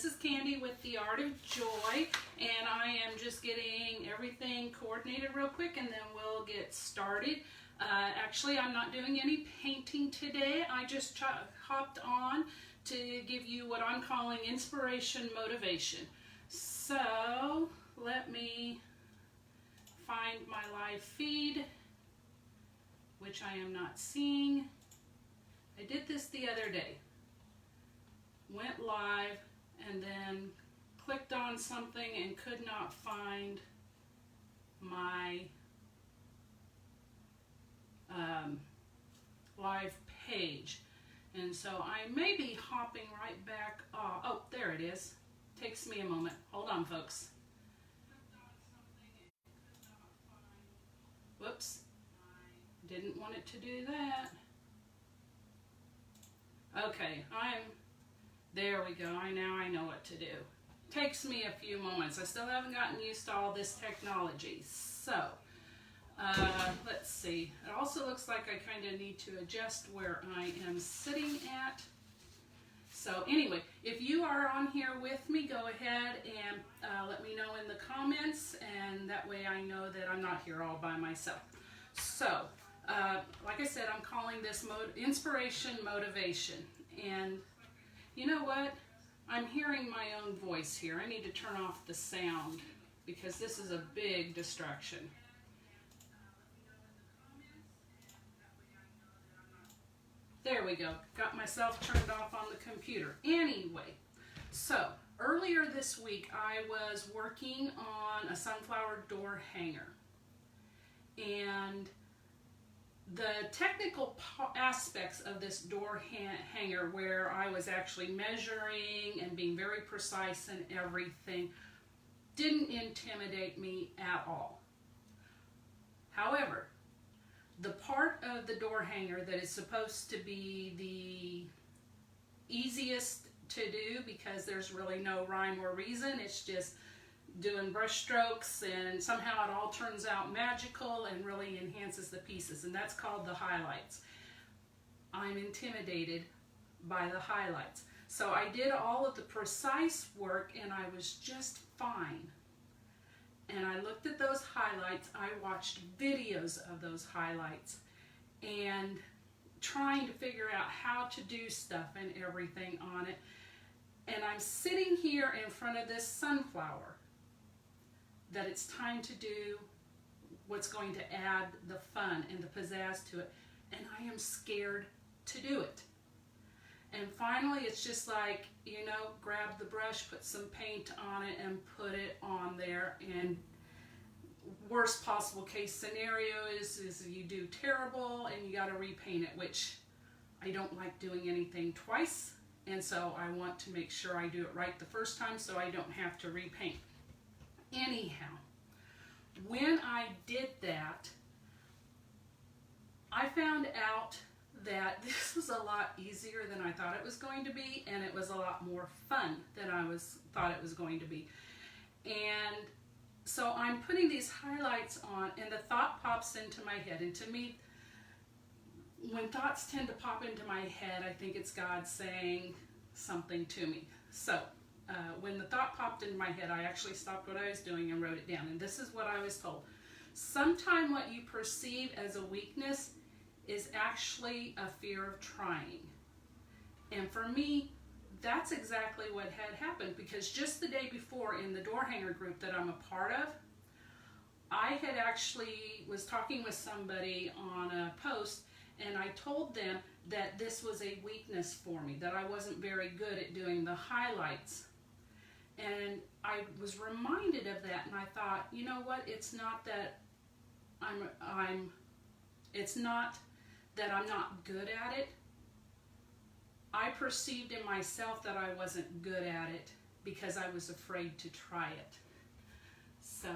this is Candy with The Art of Joy, and I am just getting everything coordinated real quick, and then we'll get started. Actually, I'm not doing any painting today. I just hopped on to give you what I'm calling inspiration motivation. So let me find my live feed, which I am not seeing. I did this the other day. Went live and then clicked on something and could not find my live page. And so I may be hopping right back off. Oh, there it is. Takes me a moment. Hold on, folks. Whoops. Didn't want it to do that. Okay, there we go. Now I know what to do. Takes me a few moments. I still haven't gotten used to all this technology. So, let's see. It also looks like I kind of need to adjust where I am sitting at. So anyway, if you are on here with me, go ahead and let me know in the comments, and that way I know that I'm not here all by myself. So, like I said, I'm calling this inspiration motivation. And you know what? I'm hearing my own voice here. I need to turn off the sound because this is a big distraction. There we go. Got myself turned off on the computer. Anyway, so earlier this week I was working on a sunflower door hanger. And the technical aspects of this door hanger, where I was actually measuring and being very precise and everything, didn't intimidate me at all. However, the part of the door hanger that is supposed to be the easiest to do, because there's really no rhyme or reason, it's just doing brush strokes, and somehow it all turns out magical and really enhances the pieces, and that's called the highlights. I'm intimidated by the highlights. So I did all of the precise work and I was just fine. And I looked at those highlights, I watched videos of those highlights and trying to figure out how to do stuff and everything on it. And I'm sitting here in front of this sunflower that it's time to do what's going to add the fun and the pizzazz to it, and I am scared to do it. And finally it's just like, you know, grab the brush, put some paint on it and put it on there, and worst possible case scenario is you do terrible and you got to repaint it, which I don't like doing anything twice, and so I want to make sure I do it right the first time so I don't have to repaint. Anyhow, when I did that, I found out that this was a lot easier than I thought it was going to be, and it was a lot more fun than I thought it was going to be. And so I'm putting these highlights on, and the thought pops into my head. And to me, when thoughts tend to pop into my head, I think it's God saying something to me. So when the thought popped into my head, I actually stopped what I was doing and wrote it down. And this is what I was told. Sometimes what you perceive as a weakness is actually a fear of trying. And for me, that's exactly what had happened, because just the day before in the door hanger group that I'm a part of, I had actually was talking with somebody on a post, and I told them that this was a weakness for me, that I wasn't very good at doing the highlights. And I was reminded of that, and I thought, you know what, it's not that it's not that I'm not good at it. I perceived in myself that I wasn't good at it because I was afraid to try it. So,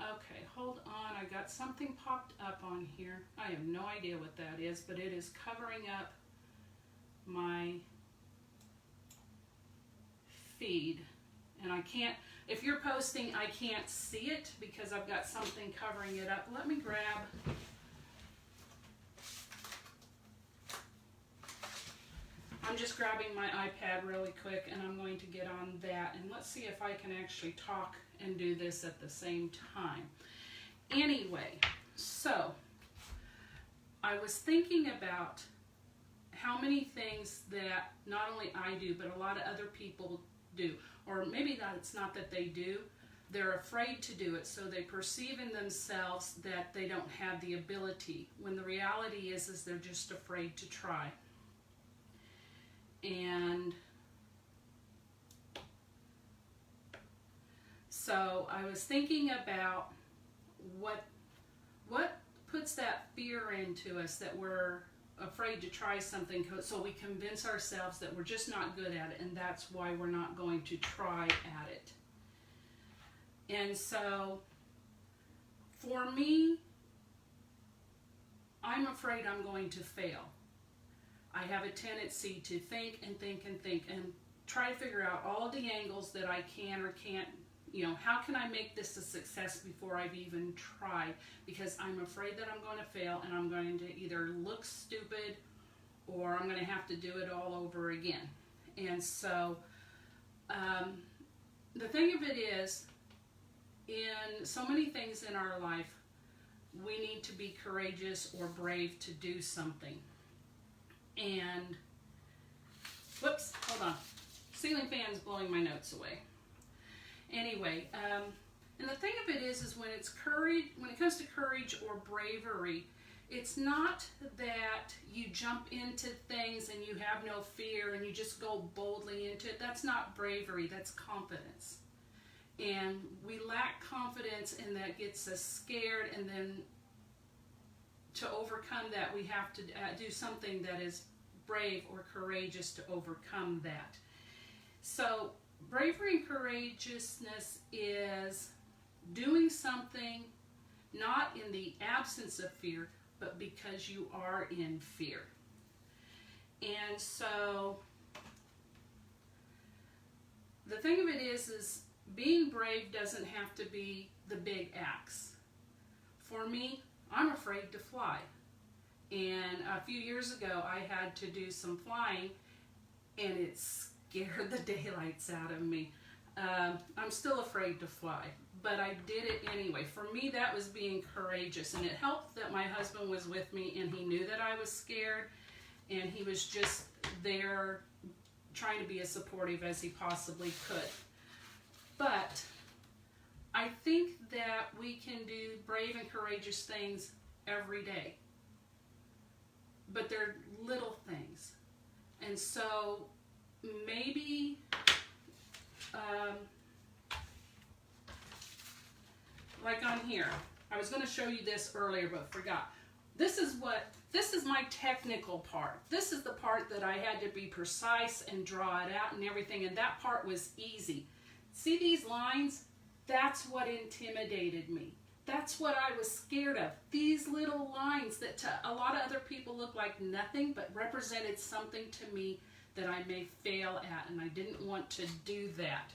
okay, hold on. I got something popped up on here. I have no idea what that is, but it is covering up my feed. And I can't, if you're posting, I can't see it because I've got something covering it up. Let me grab I'm just grabbing my iPad really quick and I'm going to get on that, and let's see if I can actually talk and do this at the same time. Anyway, so I was thinking about how many things that not only I do, but a lot of other people do, or maybe that it's not that they do, they're afraid to do it, so they perceive in themselves that they don't have the ability, when the reality is they're just afraid to try. And so I was thinking about what puts that fear into us, that we're afraid to try something, so we convince ourselves that we're just not good at it, and that's why we're not going to try at it. And so for me, I'm afraid I'm going to fail. I have a tendency to think and think and think and try to figure out all the angles that I can or can't, how can I make this a success before I've even tried? Because I'm afraid that I'm going to fail and I'm going to either look stupid or I'm going to have to do it all over again. And so the thing of it is, in so many things in our life, we need to be courageous or brave to do something. And, whoops, hold on. Ceiling fan's blowing my notes away. Anyway, and the thing of it is when it's courage, when it comes to courage or bravery, it's not that you jump into things and you have no fear and you just go boldly into it. That's not bravery, that's confidence. And we lack confidence, and that gets us scared, and then to overcome that, we have to do something that is brave or courageous to overcome that. So bravery and courageousness is doing something not in the absence of fear, but because you are in fear. And so the thing of it is being brave doesn't have to be the big acts. For me, I'm afraid to fly. And a few years ago, I had to do some flying, and it scared the daylights out of me. I'm still afraid to fly, but I did it anyway. For me, that was being courageous, and it helped that my husband was with me, and he knew that I was scared, and he was just there trying to be as supportive as he possibly could. But I think that we can do brave and courageous things every day. But they're little things. And so maybe like on here, I was going to show you this earlier but forgot. This is my technical part. This is the part that I had to be precise and draw it out and everything, and that part was easy. See these lines? That's what intimidated me. That's what I was scared of. These little lines that to a lot of other people look like nothing, but represented something to me that I may fail at, and I didn't want to do that.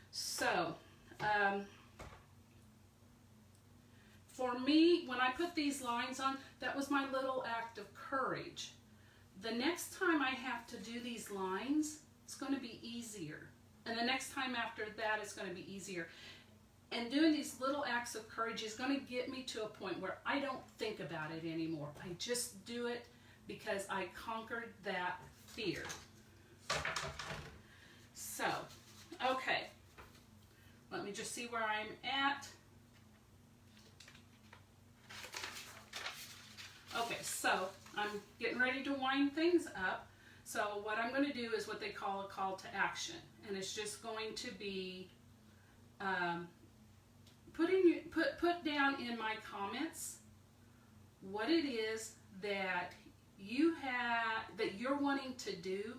So, for me, when I put these lines on, that was my little act of courage. The next time I have to do these lines, it's going to be easier. And the next time after that, it's going to be easier. And doing these little acts of courage is going to get me to a point where I don't think about it anymore. I just do it because I conquered that fear. So, okay. Let me just see where I'm at. Okay, so I'm getting ready to wind things up. So what I'm going to do is what they call a call to action. And it's just going to be put down in my comments what it is that you're wanting to do,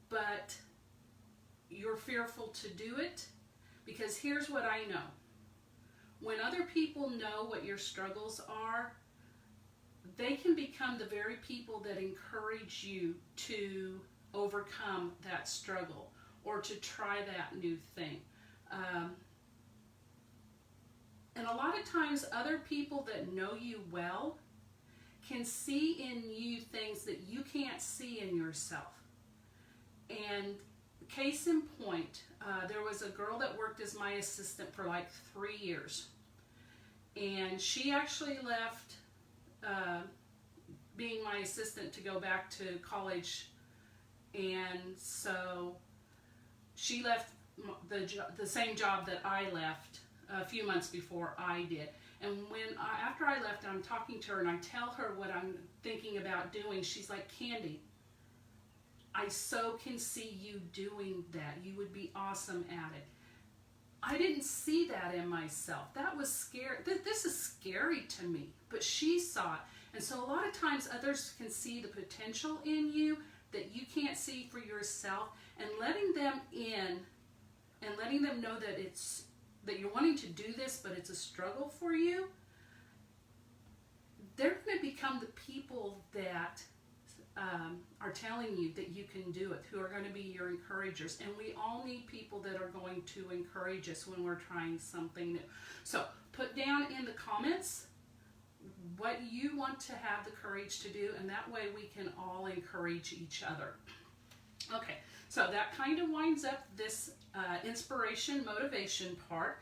but you're fearful to do it. Because here's what I know. When other people know what your struggles are, they can become the very people that encourage you to overcome that struggle or to try that new thing. And a lot of times other people that know you well can see in you things that you can't see in yourself. And case in point, there was a girl that worked as my assistant for like 3 years. And she actually left being my assistant to go back to college. And so she left the same job that I left a few months before I did. And after I left, I'm talking to her and I tell her what I'm thinking about doing. She's like, Candy, I so can see you doing that. You would be awesome at it. I didn't see that in myself. That was scary. This is scary to me, but she saw it. And so a lot of times others can see the potential in you that you can't see for yourself, and letting them in and letting them know that you're wanting to do this, but it's a struggle for you. They're going to become the people that are telling you that you can do it, who are going to be your encouragers. And we all need people that are going to encourage us when we're trying something new. So put down in the comments what you want to have the courage to do, and that way we can all encourage each other. Okay, so that kind of winds up this inspiration, motivation part.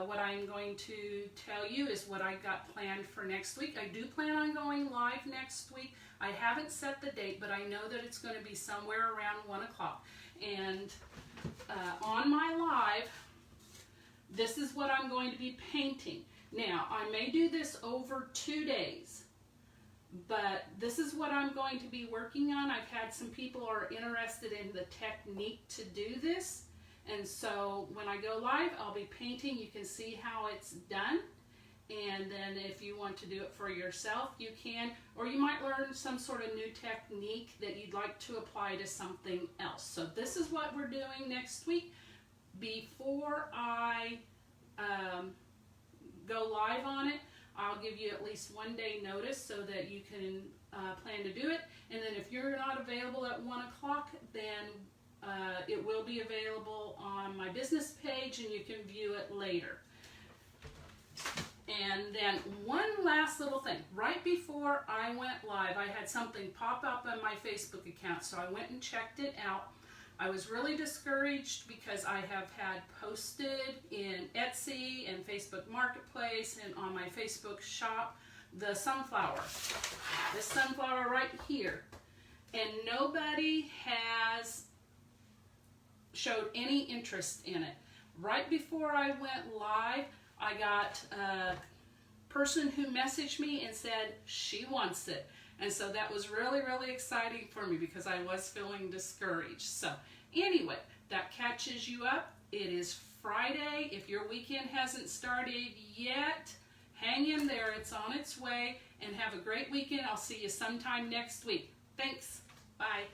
What I'm going to tell you is what I got planned for next week. I do plan on going live next week. I haven't set the date, but I know that it's going to be somewhere around 1 o'clock. And on my live, this is what I'm going to be painting. Now, I may do this over 2 days, but this is what I'm going to be working on. I've had some people who are interested in the technique to do this. And so when I go live, I'll be painting. You can see how it's done. And then if you want to do it for yourself, you can. Or you might learn some sort of new technique that you'd like to apply to something else. So this is what we're doing next week. Before I go live on it, I'll give you at least 1 day notice so that you can plan to do it. And then if you're not available at 1 o'clock, then it will be available on my business page and you can view it later. And then one last little thing. Right before I went live, I had something pop up on my Facebook account, so I went and checked it out. I was really discouraged because I have had posted in Etsy and Facebook Marketplace and on my Facebook shop the sunflower. This sunflower right here. And nobody has showed any interest in it. Right before I went live, I got a person who messaged me and said she wants it. And so that was really, really exciting for me because I was feeling discouraged. So anyway, that catches you up. It is Friday. If your weekend hasn't started yet, hang in there. It's on its way. And have a great weekend. I'll see you sometime next week. Thanks. Bye.